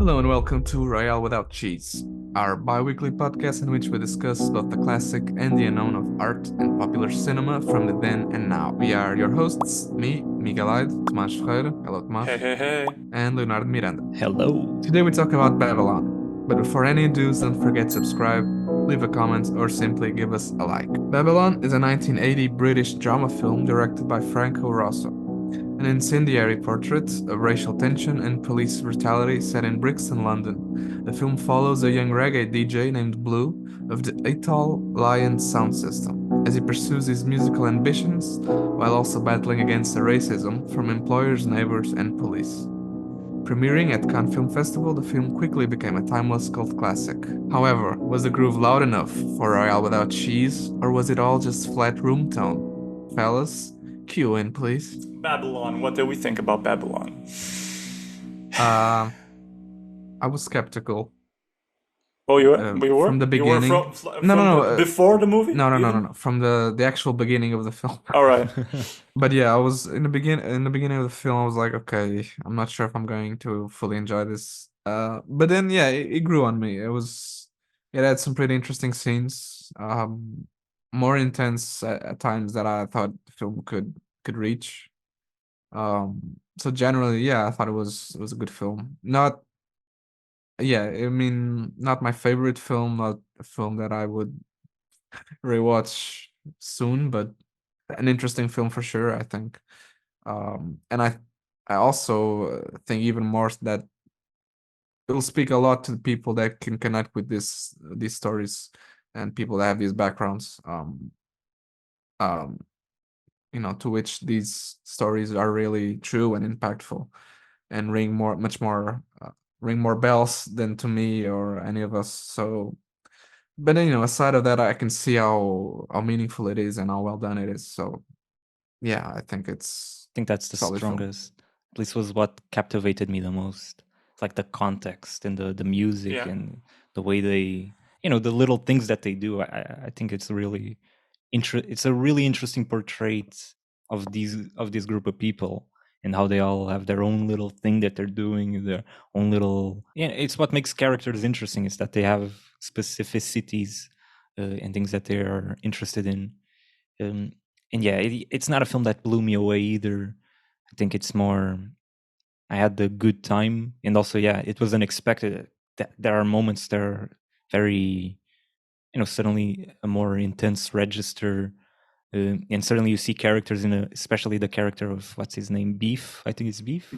Hello and welcome to Royale Without Cheese, our bi-weekly podcast in which we discuss both the classic and the unknown of art and popular cinema from the then and now. We are your hosts, me, Miguel Aido, Tomás Ferreira, hello Tomás, Hey. and Leonardo Miranda. Hello. Today we talk about Babylon, but before any ado, don't forget to subscribe, leave a comment, or simply give us a like. Babylon is a 1980 British drama film directed by Franco Rosso, an incendiary portrait of racial tension and police brutality set in Brixton, London. The film follows a young reggae DJ named Blue of the Atoll Lion sound system as he pursues his musical ambitions while also battling against the racism from employers, neighbors, and police. Premiering at Cannes Film Festival, the film quickly became a timeless cult classic. However, was the groove loud enough for Royale Without Cheese, or was it all just flat room tone? Fellas, cue in, please. Babylon. What do we think about Babylon? I was skeptical. Oh, you were? From the beginning. No. Before the movie? No. From the actual beginning of the film. All right. But yeah, I was in the beginning of the film. I was like, okay, I'm not sure if I'm going to fully enjoy this. But then yeah, it grew on me. It had some pretty interesting scenes. More intense at times that I thought the film could reach. So generally, yeah, I thought it was a good film. Not my favorite film, not a film that I would rewatch soon, but an interesting film for sure, I think. And I also think even more that it'll speak a lot to the people that can connect with these stories and people that have these backgrounds. To which these stories are really true and impactful and ring more bells than to me or any of us. So, but then, aside of that, I can see how meaningful it is and how well done it is. So, yeah, I think I think that's the solid film. strongest. This was what captivated me the most. It's like the context and the music and the way they, the little things that they do. I think it's really it's a really interesting portrait of this group of people and how they all have their own little thing that they're doing, their own little. Yeah, it's what makes characters interesting is that they have specificities and things that they are interested in. And yeah, it's not a film that blew me away either. I think it's more. I had the good time, and also, yeah, it was unexpected. There are moments that are very, suddenly a more intense register, and suddenly you see characters especially the character of what's his name, Beef. I think it's Beef.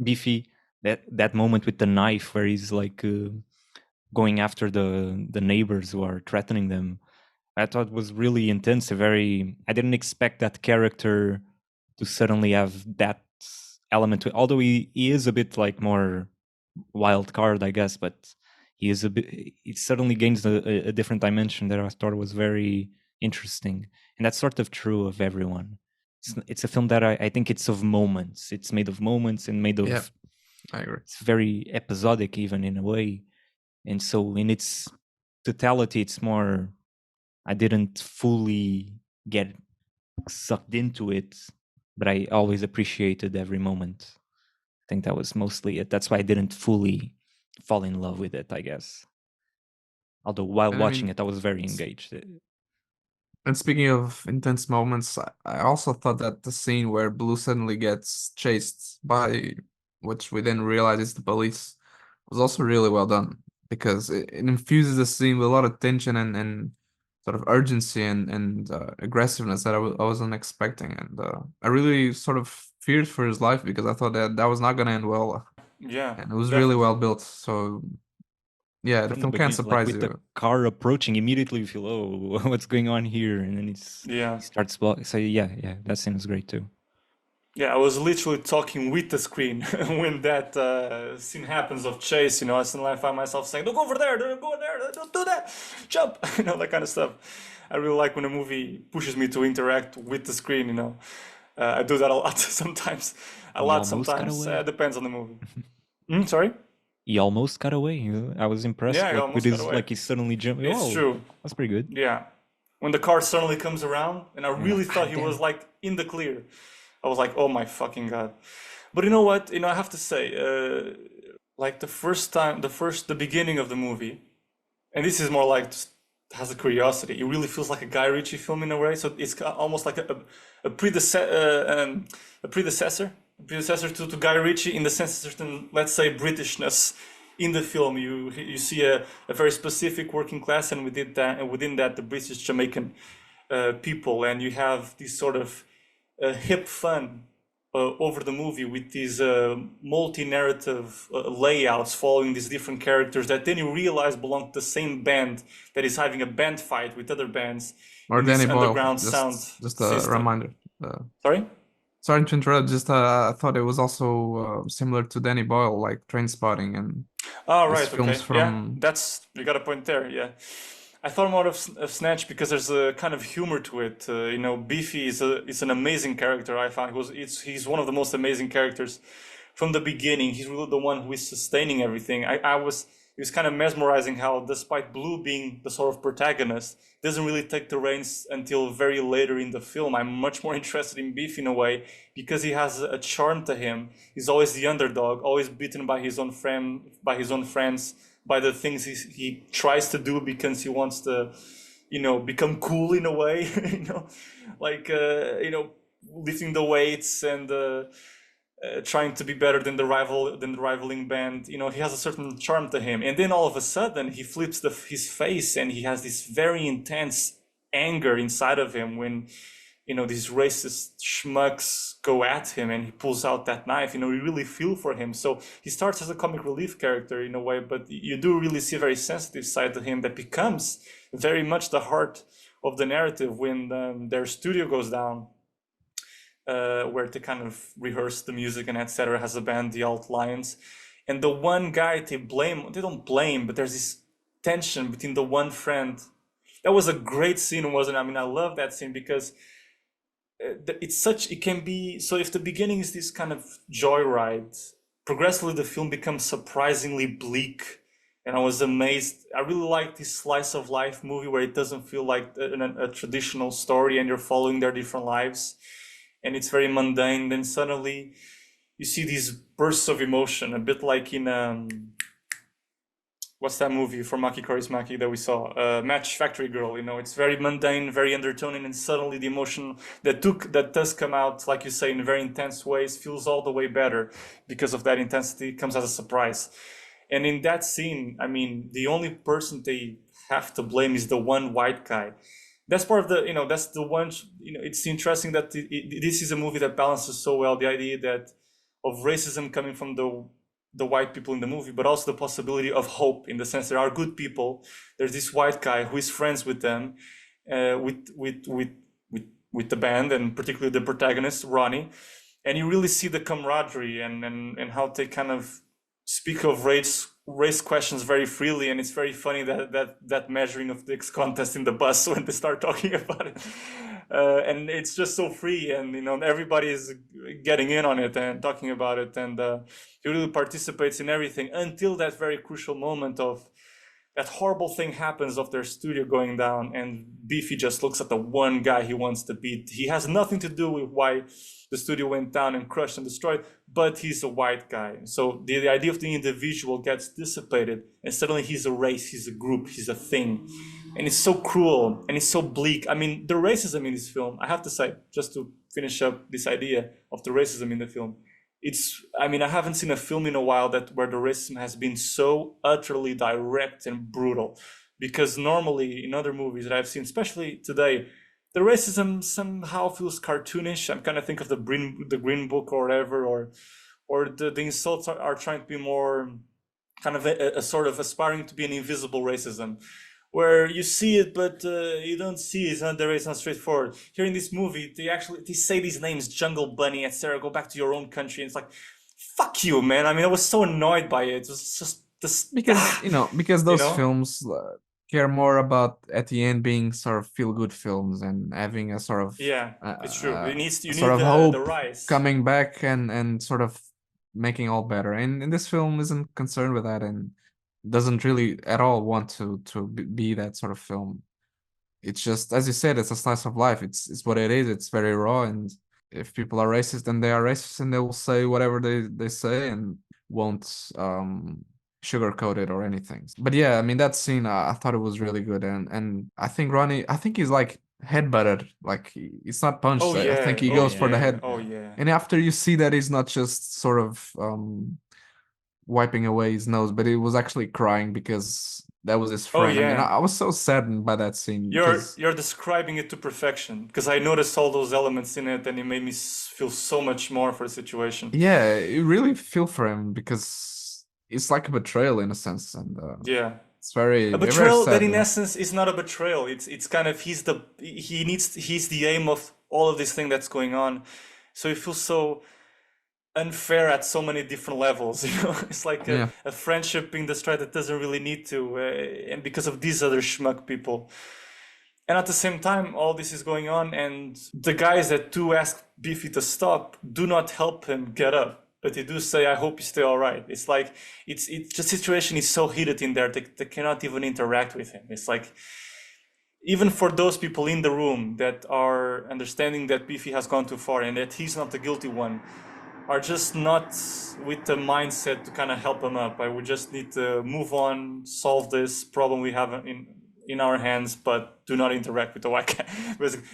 Beefy. That moment with the knife where he's like going after the neighbors who are threatening them. I thought was really intense. I didn't expect that character to suddenly have that element to it. Although he is a bit like more wild card, I guess, but it suddenly gains a different dimension that I thought was very interesting. And that's sort of true of everyone. It's a film that I think it's of moments. It's made of moments and made of. Yeah, I agree. It's very episodic even in a way. And so in its totality, it's more. I didn't fully get sucked into it, but I always appreciated every moment. I think that was mostly it. That's why I didn't fully fall in love with it, I guess. Although while watching it, I was very engaged. And speaking of intense moments, I also thought that the scene where Blue suddenly gets chased by, which we then realize is the police, was also really well done because it infuses the scene with a lot of tension and sort of urgency and aggressiveness that I wasn't expecting. And I really sort of feared for his life because I thought that was not going to end well. Yeah. And it was really well built. So yeah, the film can surprise with the car approaching, immediately you feel, oh, what's going on here? And then he starts blocking. So yeah, that scene was great too. Yeah, I was literally talking with the screen when that scene happens of chase, I suddenly find myself saying, don't go over there, don't go there, don't do that, jump, that kind of stuff. I really like when a movie pushes me to interact with the screen, I do that a lot sometimes. Sometimes. Depends on the movie. Sorry? He almost got away. I was impressed with his, like he suddenly jumped. It's true. That's pretty good. Yeah. When the car suddenly comes around, and I really thought he was like in the clear. I was like, oh my fucking God. But you know what? I have to say, like the beginning of the movie, and this is more like just has a curiosity. It really feels like a Guy Ritchie film in a way. So it's almost like a predecessor to Guy Ritchie in the sense of certain, let's say, Britishness in the film. You see a very specific working class, and within that the British Jamaican people, and you have this sort of hip fun over the movie with these multi-narrative layouts following these different characters that then you realize belong to the same band that is having a band fight with other bands Or in Danny this Boyle, underground sound just a system. reminder. Sorry? Sorry to interrupt. Just I thought it was also similar to Danny Boyle, like Trainspotting and Oh, these right, films okay. Yeah, from. you got a point there, yeah. I thought more of Snatch because there's a kind of humor to it. Beefy is an amazing character. I found he's one of the most amazing characters from the beginning. He's really the one who is sustaining everything. It was kind of mesmerizing how, despite Blue being the sort of protagonist, doesn't really take the reins until very later in the film. I'm much more interested in Beef in a way because he has a charm to him. He's always the underdog, always beaten by his own friends, by the things he tries to do because he wants to, become cool in a way, like lifting the weights and trying to be better than the rivaling band. He has a certain charm to him, and then all of a sudden he flips his face, and he has this very intense anger inside of him when these racist schmucks go at him, and he pulls out that knife. You really feel for him. So he starts as a comic relief character in a way, but you do really see a very sensitive side to him that becomes very much the heart of the narrative when their studio goes down, where they kind of rehearse the music and etc. Has a band, the Alt Lions, and the one guy they don't blame, but there's this tension between the one friend. That was a great scene, wasn't it? I mean, I love that scene because it can be, so if the beginning is this kind of joyride, progressively the film becomes surprisingly bleak, and I was amazed. I really like this slice of life movie where it doesn't feel like a traditional story and you're following their different lives, and it's very mundane. Then suddenly you see these bursts of emotion, a bit like in what's that movie from Maki Kaurismäki that we saw? Match Factory Girl. It's very mundane, very undertoning, and suddenly the emotion that does come out, like you say, in very intense ways, feels all the way better because of that intensity. It comes as a surprise. And in that scene, I mean, the only person they have to blame is the one white guy. That's part of that's the one. It's interesting that this is a movie that balances so well the idea that of racism coming from the white people in the movie, but also the possibility of hope in the sense there are good people. There's this white guy who is friends with them, with the band, and particularly the protagonist Ronnie, and you really see the camaraderie and how they kind of speak of race questions very freely, and it's very funny that measuring of dicks contest in the bus when they start talking about it, and it's just so free, and everybody is getting in on it and talking about it, and he really participates in everything until that very crucial moment of that horrible thing happens of their studio going down, and Beefy just looks at the one guy he wants to beat. He has nothing to do with why the studio went down and crushed and destroyed, but he's a white guy. So the idea of the individual gets dissipated, and suddenly he's a race, he's a group, he's a thing. And it's so cruel and it's so bleak. I mean, the racism in this film, I have to say, just to finish up this idea of the racism in the film, I haven't seen a film in a while where the racism has been so utterly direct and brutal. Because normally in other movies that I've seen, especially today, the racism somehow feels cartoonish. I'm kind of think of the Green Book or whatever, or the insults are trying to be more kind of a sort of aspiring to be an invisible racism, where you see it, but you don't see it. It's not the not straightforward. Here in this movie, they say these names, Jungle Bunny, etc. Go back to your own country. And it's like, fuck you, man. I mean, I was so annoyed by it. It was just this because those films care more about at the end being sort of feel good films and having a sort of it's true. You need hope the rise coming back and sort of making all better. And this film isn't concerned with that and doesn't really at all want to be that sort of film. It's just, as you said, it's a slice of life. It's what it is. It's very raw, and if people are racist, then they are racist, and they will say whatever they say, and won't sugarcoat it or anything. But yeah, I mean that scene, I thought it was really good, and I think Ronnie, I think he's like headbutted, like it's not punched. Oh I think yeah, he oh goes for the yeah, head, oh yeah. and after you see that he's not just sort of wiping away his nose, but he was actually crying because that was his Oh friend. I mean, yeah. I was so saddened by that scene You're because you're describing it to perfection because I noticed all those elements in it and it made me feel so much more for the situation. yeah, you really feel for him because it's like a betrayal in a sense, and Yeah. it's very A very betrayal that sad, in essence is not a betrayal. It's kind of he's the aim of all of this thing that's going on. So it feels so unfair at so many different levels, you know. It's like Yeah, a friendship being destroyed that doesn't really need to, and because of these other schmuck people. And at the same time, all this is going on, and the guys that do ask Beefy to stop do not help him get up, but they do say, "I hope you stay all right." It's like it's the situation is so heated in there they cannot even interact with him. It's like even for those people in the room that are understanding that Beefy has gone too far and that he's not the guilty one, are just not with the mindset to kind of help him up. I would just need to move on, solve this problem we have in our hands, but do not interact with the white guy.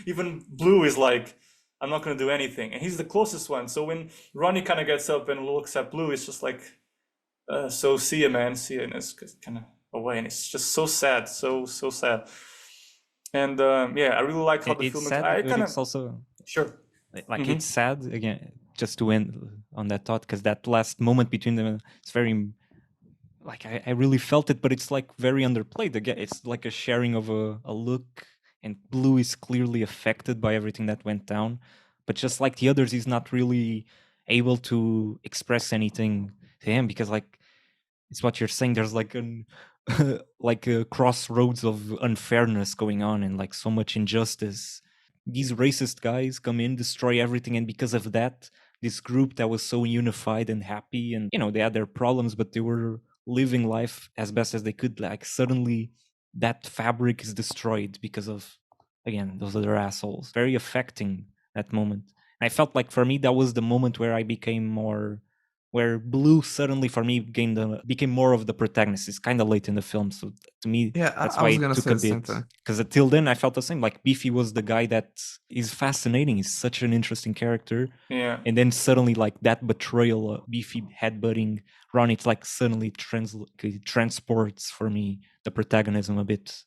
Even Blue is like, I'm not going to do anything, and he's the closest one. So when Ronnie kind of gets up and looks at Blue, it's just like, so see you, man, see you, and it's kind of away, and it's just so sad, so sad. And yeah, I really like how the It's film. sad, I but kind it's of also sure. like it's sad again. Just to end on that thought, because that last moment between them, it's very like I really felt it, but it's like very underplayed. Again, it's like a sharing of a look, and Blue is clearly affected by everything that went down, but just like the others, he's not really able to express anything to him because like it's what you're saying. There's like an like a crossroads of unfairness going on and like so much injustice. These racist guys come in, destroy everything, and because of that, this group that was so unified and happy, and you know they had their problems, but they were living life as best as they could. Like suddenly, that fabric is destroyed because of again those other assholes. Very affecting that moment. I felt like for me that was the moment where I became more where Blue suddenly for me became more of the protagonist. It's kind of late in the film, so to me yeah, that's I why was it gonna took say a the same bit. thing. Because until then I felt the same. Like Beefy was the guy that is fascinating. He's such an interesting character. Yeah. And then suddenly like that betrayal, Beefy headbutting Ron, it's like suddenly transports for me the protagonism a bit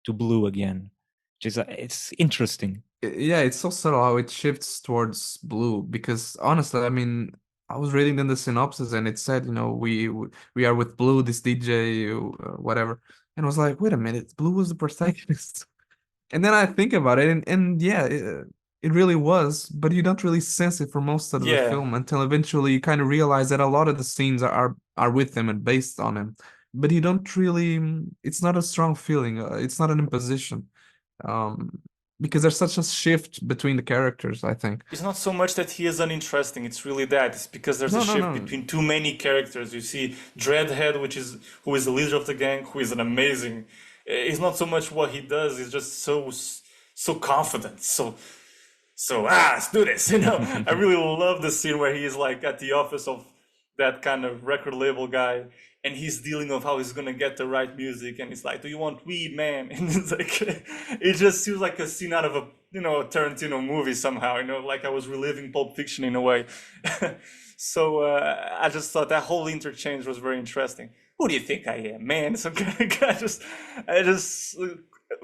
to Blue again. Which is it's interesting. Yeah, it's so subtle how it shifts towards Blue because honestly, I mean, I was reading in the synopsis and it said, you know, we are with Blue, this DJ, whatever, and I was like, wait a minute, Blue was the protagonist. And then I think about it, and yeah, it really was, but you don't really sense it for most of the Yeah. film until eventually you kind of realize that a lot of the scenes are with him and based on him, but you don't really. It's not a strong feeling. It's not an imposition, um, because there's such a shift between the characters. I think. It's not so much that he is uninteresting, it's really that. It's because there's a No, no, shift no. between too many characters. You see Dreadhead, who is the leader of the gang, who is an amazing. It's not so much what he does, he's just so confident. Let's do this, you know. I really love the scene where he is like at the office of that kind of record label guy and he's dealing with how he's gonna get the right music and he's like, do you want weed, man? And it's like it just seems like a scene out of a Tarantino movie somehow, like I was reliving Pulp Fiction in a way. So I just thought that whole interchange was very interesting. Who do you think I am, man? Some kind of guy I just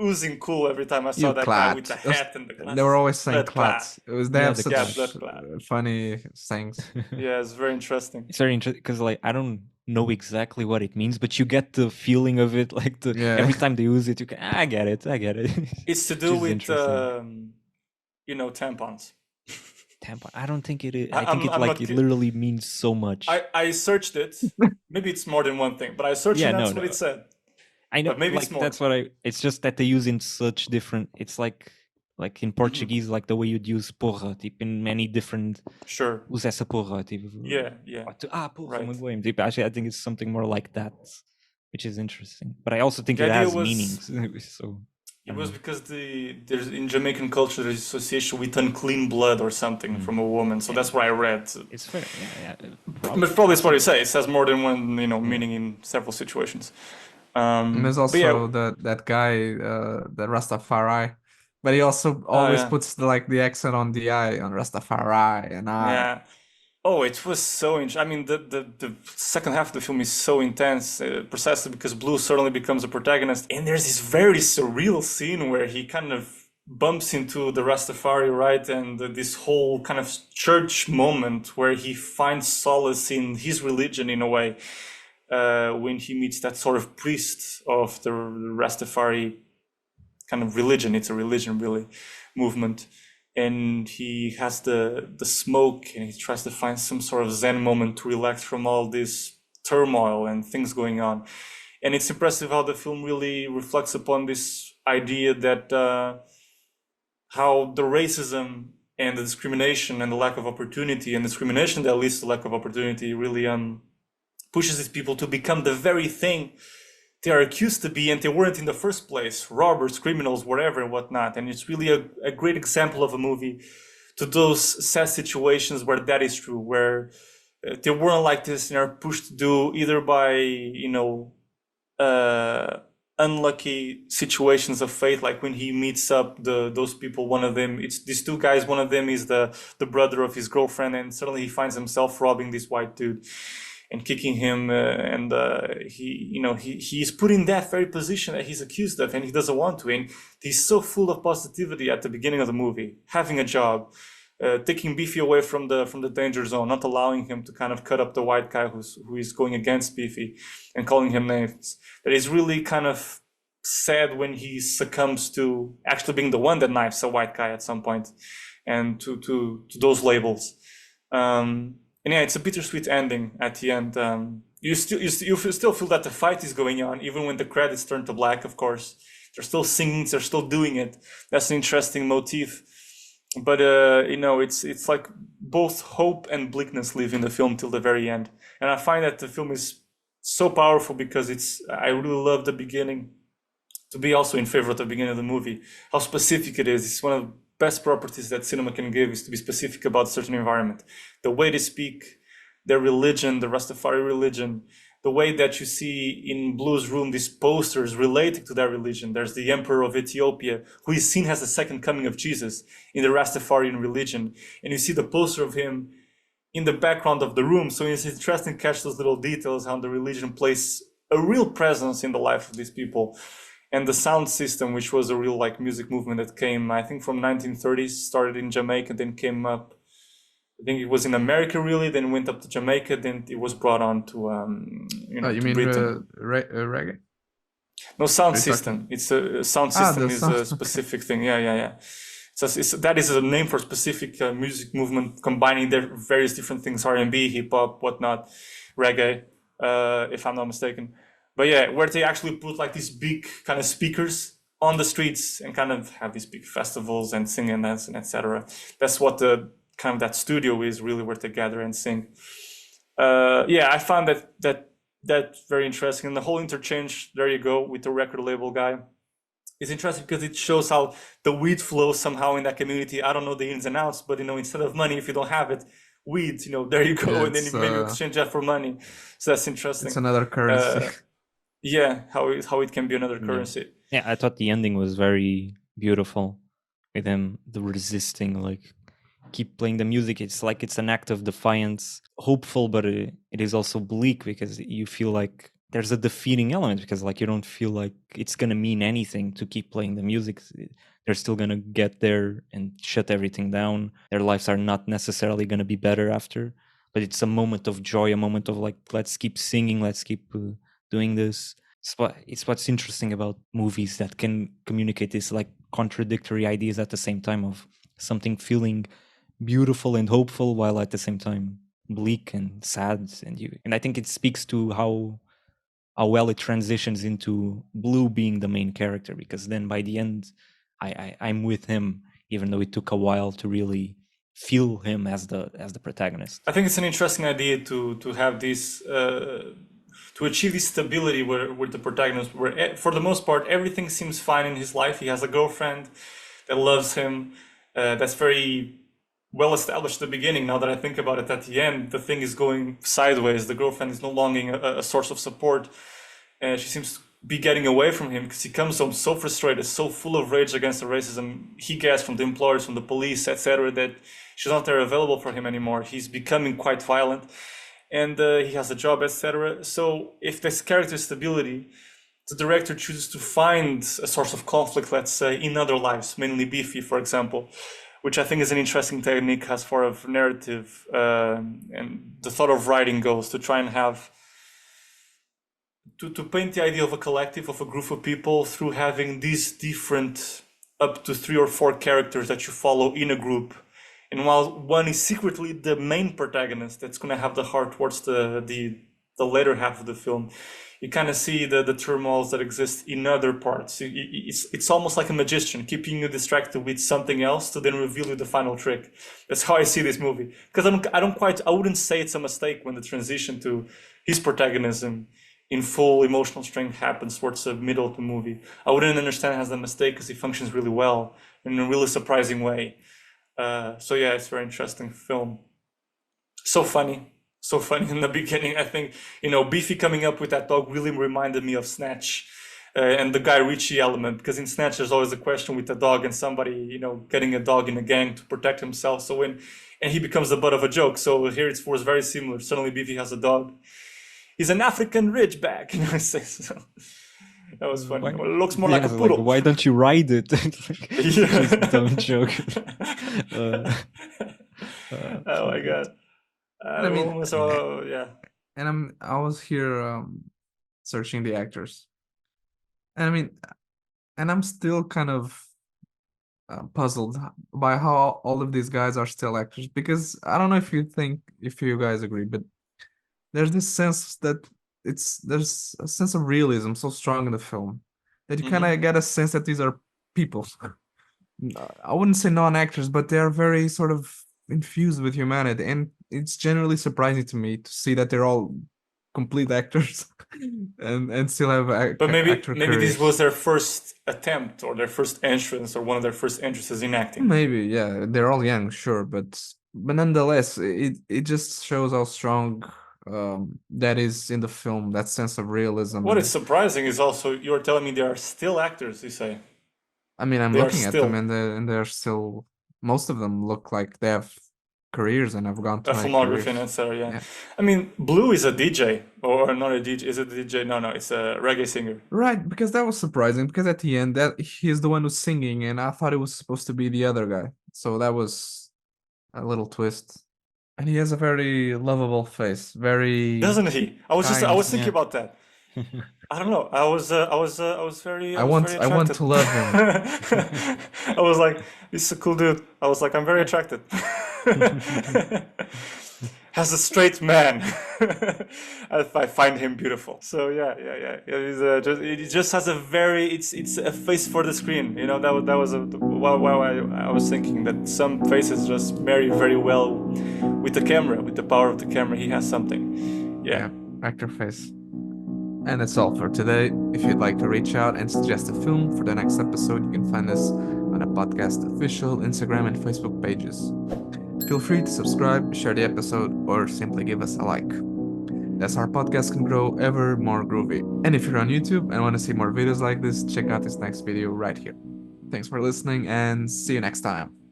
oozing cool every time I saw You that guy with the clat. hat and the They were glasses. always saying Blood clot. clat. It was they Yeah, have the Yeah, such blood clot. funny things. Yeah, it's very interesting. It's very interesting because like I don't know exactly what it means, but you get the feeling of it. Like Yeah. every time they use it, you can I get it. It's to Which do is with interesting. tampons. Tampon. I don't think it is. I- I think I'm- it I'm like not it ki- literally means so much. I searched it. Maybe it's more than one thing, but I searched Yeah, and that's no, what no. it said. I know, But maybe like it's more. that's what I. It's just that they use in such different. It's like in Portuguese, like the way you'd use porra, tipo, in many different. Sure. Usa essa porra, tipo. Yeah. Porra, Right. magoei-me. Tipo, actually, I think it's something more like that, which is interesting. But I also think The it idea has was meanings. So It was because there's in Jamaican culture there's association with unclean blood or something from a woman, so that's what I read. It's fair, yeah. But probably it's what you say. It says more than one, meaning in several situations. And there's But yeah, also that guy, the Rastafari, but he also oh always yeah, puts the accent on the I on Rastafari and I. yeah. Oh, it was so I mean, the second half of the film is so intense, precisely because Blue suddenly becomes a protagonist, and there's this very surreal scene where he kind of bumps into the Rastafari, right? And this whole kind of church moment where he finds solace in his religion in a way, when he meets that sort of priest of the Rastafari kind of religion. It's a religion, really, movement. And he has the smoke, and he tries to find some sort of zen moment to relax from all this turmoil and things going on. And it's impressive how the film really reflects upon this idea that how the racism and the discrimination and the lack of opportunity, and discrimination that leads to lack of opportunity, really pushes these people to become the very thing they are accused to be and they weren't in the first place: robbers, criminals, whatever and whatnot. And it's really a great example of a movie to those sad situations where that is true, where they weren't like this and are pushed to do either by unlucky situations of fate, like when he meets up those people. One of them, it's these two guys, one of them is the brother of his girlfriend, and suddenly he finds himself robbing this white dude and kicking him, and he's put in that very position that he's accused of, and he doesn't want to. And he's so full of positivity at the beginning of the movie, having a job, taking Beefy away from the danger zone, not allowing him to kind of cut up the white guy who is going against Beefy and calling him names. That is really kind of sad when he succumbs to actually being the one that knifes a white guy at some point, and to those labels. And yeah, it's a bittersweet ending at the end. You still feel that the fight is going on, even when the credits turn to black. Of course, they're still singing, they're still doing it. That's an interesting motif. But it's like both hope and bleakness live in the film till the very end. And I find that the film is so powerful because I really love the beginning. To be also in favor of the beginning of the movie, how specific it is. It's one of the best properties that cinema can give, is to be specific about a certain environment. The way they speak, their religion, the Rastafari religion, the way that you see in Blue's room these posters relating to that religion. There's the Emperor of Ethiopia, who is seen as the second coming of Jesus in the Rastafarian religion. And you see the poster of him in the background of the room. So it's interesting to catch those little details, how the religion plays a real presence in the life of these people. And the sound system, which was a real music movement that came, I think, from 1930s, started in Jamaica, then came up, I think it was in America really, then went up to Jamaica, then it was brought on to You to mean Britain. reggae? No, sound system. It's a sound system is a specific thing. Yeah. That is a name for a specific music movement combining their various different things: R&B, hip hop, whatnot, reggae, if I'm not mistaken. But yeah, where they actually put these big kind of speakers on the streets and kind of have these big festivals and sing and dance and etc. That's what the kind of that studio is really, where they gather and sing. Yeah, I found that very interesting. And the whole interchange, there you go, with the record label guy, is interesting because it shows how the weed flows somehow in that community. I don't know the ins and outs, but instead of money, if you don't have it, weed, there you go, yeah, and then maybe exchange that for money. So that's interesting. It's another currency. Yeah, how it can be another currency. Yeah, I thought the ending was very beautiful, with him the resisting, keep playing the music. It's like it's an act of defiance, hopeful, but it is also bleak, because you feel like there's a defeating element, because you don't feel like it's gonna mean anything to keep playing the music. They're still gonna get there and shut everything down. Their lives are not necessarily gonna be better after, but it's a moment of joy, a moment of let's keep singing, let's keep doing this. It's what's interesting about movies that can communicate these contradictory ideas at the same time, of something feeling beautiful and hopeful while at the same time bleak and sad. And I think it speaks to how well it transitions into Blue being the main character, because then by the end I'm with him, even though it took a while to really feel him as the protagonist. I think it's an interesting idea to have this to achieve this stability with the protagonist, where for the most part everything seems fine in his life. He has a girlfriend that loves him, that's very well established at the beginning. Now that I think about it, at the end, the thing is going sideways. The girlfriend is no longer a source of support, and she seems to be getting away from him because he comes home so frustrated, so full of rage against the racism he gets from the employers, from the police, etc., that she's not there available for him anymore. He's becoming quite violent, and he has a job, etc. So if this character stability, the director chooses to find a source of conflict, let's say, in other lives, mainly Beefy, for example, which I think is an interesting technique as far as narrative and the thought of writing goes, to try and have, to paint the idea of a collective, of a group of people, through having these different, up to 3 or 4 characters that you follow in a group. And while one is secretly the main protagonist that's going to have the heart towards the later half of the film, you kind of see the turmoils that exist in other parts. It's almost like a magician, keeping you distracted with something else to then reveal you the final trick. That's how I see this movie. Because I wouldn't say it's a mistake when the transition to his protagonism in full emotional strength happens towards the middle of the movie. I wouldn't understand it as a mistake because he functions really well in a really surprising way. So yeah, it's a very interesting film. So funny in the beginning. I think, Beefy coming up with that dog really reminded me of Snatch and the Guy Ritchie element, because in Snatch there's always a question with the dog and somebody, getting a dog in a gang to protect himself. So and he becomes the butt of a joke. So here it was very similar. Suddenly Beefy has a dog. He's an African ridgeback. So that was funny. Well, it looks more like a poodle. Like, why don't you ride it? Just a dumb joke. Oh my god. Yeah. And I was here searching the actors, and I'm still kind of puzzled by how all of these guys are still actors, because I don't know if you guys agree, but there's this sense that there's a sense of realism so strong in the film that you kind of get a sense that these are people. I wouldn't say non-actors, but they are very sort of infused with humanity, and it's generally surprising to me to see that they're all complete actors and still have but maybe this was their first attempt, or their first entrance, or one of their first entrances in acting. Maybe, yeah, they're all young, sure, but nonetheless, it just shows how strong that is in the film, that sense of realism. What is surprising is also you're telling me they are still actors, you say. I'm looking at them, and they're still, most of them look like they have careers and have gone to a filmography and etc. Yeah. Blue is a DJ, or not a DJ. Is it a DJ? No, it's a reggae singer. Right, because that was surprising, because at the end that he's the one who's singing, and I thought it was supposed to be the other guy. So that was a little twist. And he has a very lovable face, very. Doesn't he? I was thinking about that. I don't know. I was very. I want to love him. I was like, this is a cool dude. I was like, I'm very attracted. As a straight man, I find him beautiful. So yeah. He just has a very. It's a face for the screen. That was I was thinking that some faces just marry very well with the camera, with the power of the camera. He has something. Yeah, actor face. And that's all for today. If you'd like to reach out and suggest a film for the next episode, you can find us on the podcast official Instagram and Facebook pages. Feel free to subscribe, share the episode, or simply give us a like. That's how our podcast can grow ever more groovy. And if you're on YouTube and want to see more videos like this, check out this next video right here. Thanks for listening, and see you next time.